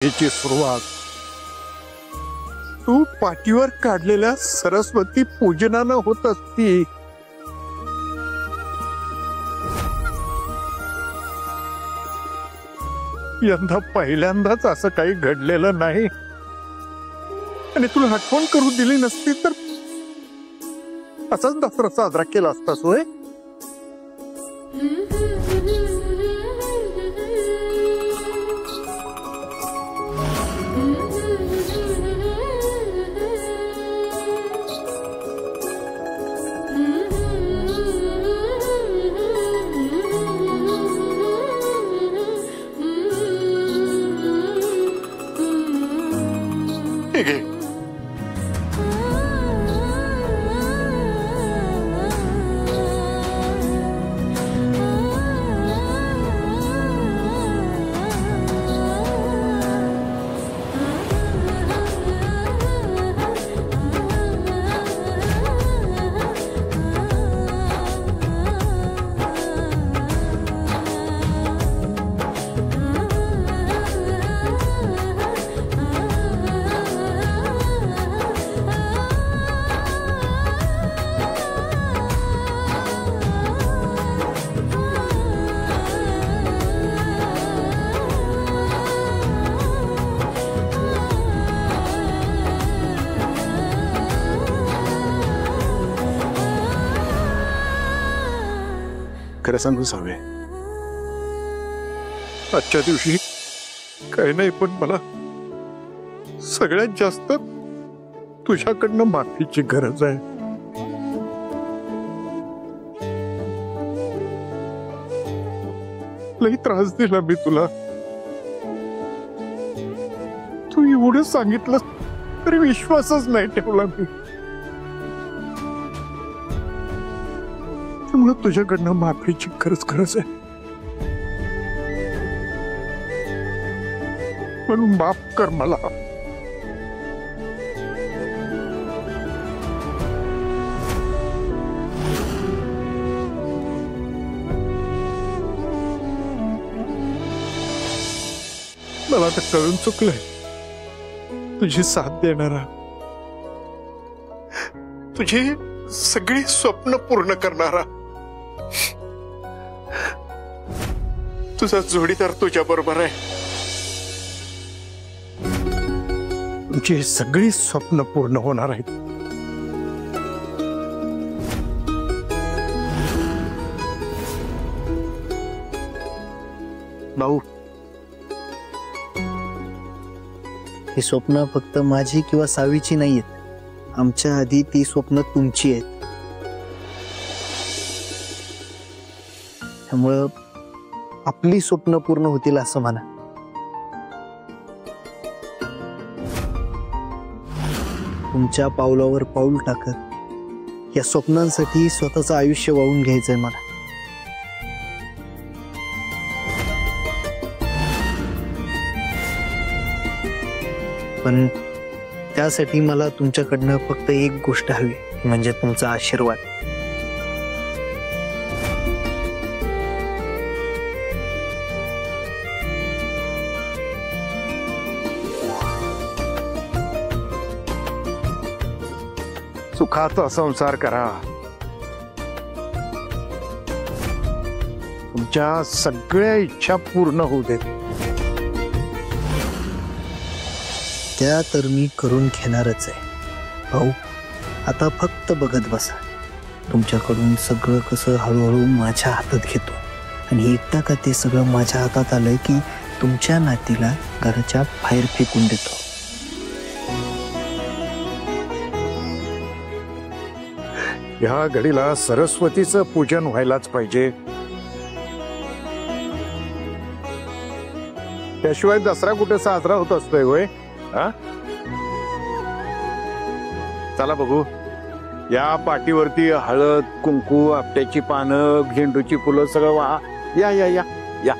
याची सुरुवात तू पाठीवर काढलेल्या सरस्वती पूजनानं होत असती. यंदा पहिल्यांदाच असं काही घडलेलं नाही आणि तुला आठवण करून दिली नसती तर असाच दसरा साजरा केला असतास होय. खरं सांगू सावे, आजच्या दिवशी काही नाही पण मला सगळ्यात जास्त तुझ्याकडनं माफीची गरज आहे. लई त्रास दिला मी तुला. तू एवढं सांगितलं तरी विश्वासच नाही ठेवला मी. त्यामुळे तुझ्याकडनं माफीची गरज आहे. म्हणून माफ कर मला. मला तर कळून चुकलंय. तुझी साथ देणारा, तुझी सगळी स्वप्न पूर्ण करणारा तुझा जोडीदार तुझ्या बरोबर आहे. तुझी सगळी स्वप्न पूर्ण होणार आहेत. भाऊ, ही स्वप्न फक्त माझी किंवा सावीची नाहीयेत. आमच्या आधी ती स्वप्न तुमची आहेत. त्यामुळं आपली स्वप्न पूर्ण होतील असं म्हणा. तुमच्या पावलावर पाऊल टाकत या स्वप्नांसाठी स्वतःचं आयुष्य वाहून घ्यायचंय मला. पण त्यासाठी मला तुमच्याकडनं फक्त एक गोष्ट हवी, म्हणजे तुमचा आशीर्वाद. सुखाचा संसार करा. तुमच्या सगळ्या इच्छा पूर्ण होऊ देत. त्या तर मी करून घेणारच आहे भाऊ. आता फक्त बघत बसा. तुमच्याकडून सगळं कसं हळूहळू माझ्या हातात घेतो आणि एकदा का ते सगळं माझ्या हातात आलंय की तुमच्या नातीला घराच्या बाहेर फेकून देतो. ह्या घडीला सरस्वतीचं पूजन व्हायलाच पाहिजे. त्याशिवाय दसरा कुठे साजरा होत असतोय होय? चला बघू. या पाठीवरती हळद, कुंकू, आपट्याची पानं, झेंडूची फुलं सगळं वाहा. या या या या.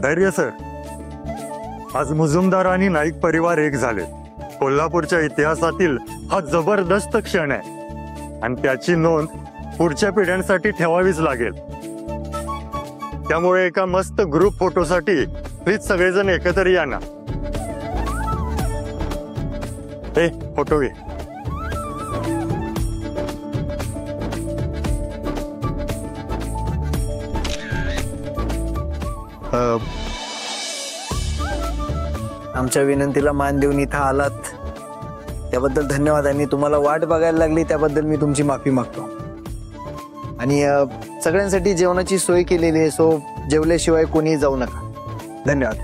धैर्य सर, आज मुजुमदार आणि नाईक परिवार एक झाले. कोल्हापूरच्या इतिहासातील हा जबरदस्त क्षण आहे आणि त्याची नोंद पुढच्या पिढ्यांसाठी ठेवावीच लागेल. त्यामुळे एका मस्त ग्रुप फोटोसाठी प्लीज सगळेजण एकत्र या ना. ए फोटो घे. आमच्या विनंतीला मान देऊन इथं आलात त्याबद्दल धन्यवाद. आणि तुम्हाला वाट बघायला लागली त्याबद्दल मी तुमची माफी मागतो. आणि सगळ्यांसाठी जेवणाची सोय केलेली आहे, सो जेवल्याशिवाय कोणी जाऊ नका. धन्यवाद.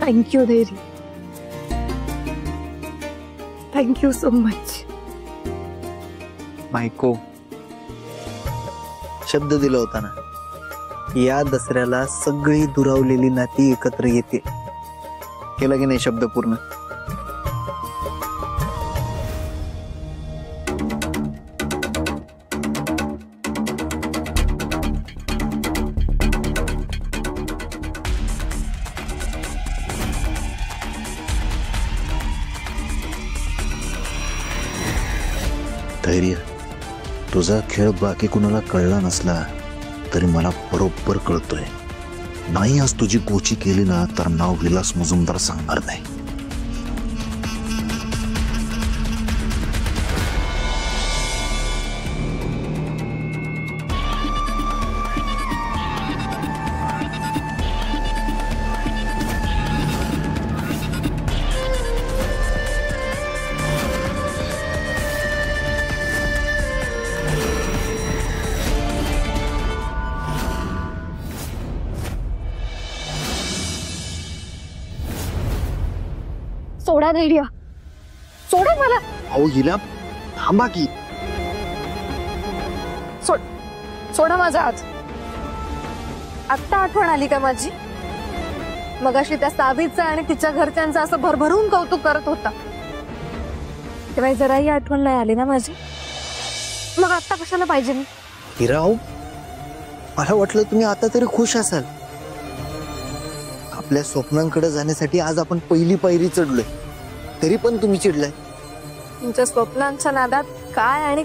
थँक्यू धैर्य, थँक्यू सो मच. मायको, शब्द दिला होता ना, या दसऱ्याला सगळी दुरावलेली नाती एकत्र येते. केला की नाही शब्द पूर्ण? धैर्य, तुझा खेळ बाकी कुणाला कळला नसला तरी मला बरोबर कळतोय. नाही आज तुझी कोची केली ना तर नाव विलास मुजुमदार सांगणार नाही. सोडा धैर्य, सोडा मला. अहो हिला थांबा की. सोडा माझा हात. आत्ता आठवण आली का माझी? मगाशी त्या सावीचं आणि तिच्या घरच्यांचं असं भरभरून कौतुक करत होता तेव्हा जराही आठवण नाही आली ना माझी? मग आत्ता कशाला पाहिजे मी? हिराव, मला वाटलं तुम्ही आता तरी खुश असाल. आपल्या स्वप्नांकडे जाण्यासाठी आज आपण पहिली पायरी चढलोय, तरी पण तुम्ही चिडलाय. तुमच्या स्वप्नांच्या नादात काय आणि